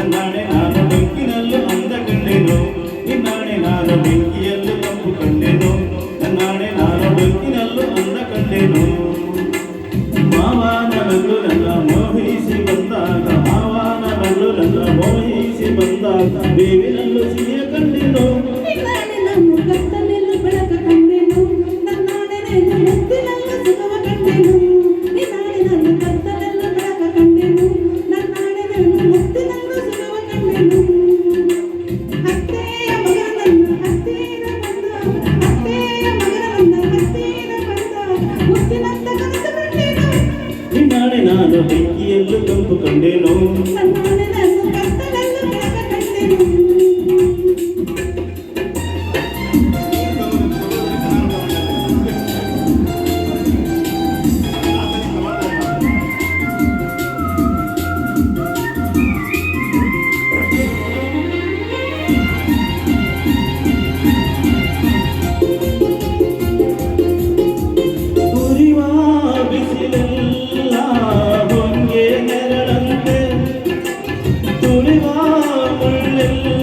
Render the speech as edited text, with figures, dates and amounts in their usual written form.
ನನ್ನಾಣೆ ನಾನು ಬೆಂಕಿನಲ್ಲೂ ಅಂದ ಕಂಡೆನು ನಿನ್ನಾಣೆ ನಾನು ಬೆಂಕಿಯಲ್ಲೂ ತಂಪು ಕಂಡೆನು ನನ್ನಾಣೆ ನಾನು ಬೆಂಕಿನಲ್ಲೂ ಅಂದ ಕಂಡೆನು ಮಾವನ ಮಗಳು ನನ್ನ ಮೋಹಿಸಿ ಬಂದಾಗ ಮಾವನ ಮಗಳು ನನ್ನ ಮೋಹಿಸಿ ಬಂದಾಗ ಬೇವಿನಲ್ಲೂ ಸಿಹಿಯ ಕಂಡೆನು ಕತ್ತಲೆಲ್ಲೂ ಬೆಳಕ ಕಂಡೆನು ನನ್ನಾಣೆ ಮುತ್ತಿನಲ್ಲೂ ಸುಖವ ಕಂಡೆನು ನಿನ್ನಾಣೆ ನನ್ನ ಕತ್ತಲೆಲ್ಲೂ ಬೆಳಕ ಕಂಡೆನು ನನ್ನಾಣೆ ಮುತ್ತಿನಲ್ಲೂ ಸುಖವ ಕಂಡೆನು ಅತ್ತೆಯ ಮಗ ನನ್ನ ಹತ್ತಿರ ಬಂದ ಅತ್ತೆಯ ಮಗ ನನ್ನ ಹತ್ತಿರ ಬಂದ ಮುತ್ತಿನಂತ ಕನಸು ಕಂಡೆನು ನಿನ್ನಾಣೆ ನಾನು ಬೆಂಕಿಯಲ್ಲೂ ತಂಪು ಕಂಡೆನು ನನ್ನಾಣೆ ನನ್ನ ಕತ್ತಲೆಲ್ಲೂ ಬೆಳಕ ಕಂಡೆನು ಬಿಸಿಲೆಲ್ಲ ಹೊಂಗೆ ನೆರಳಂತೆ ತುಳಿವ ಮುಳ್ಳೆಲ್ಲ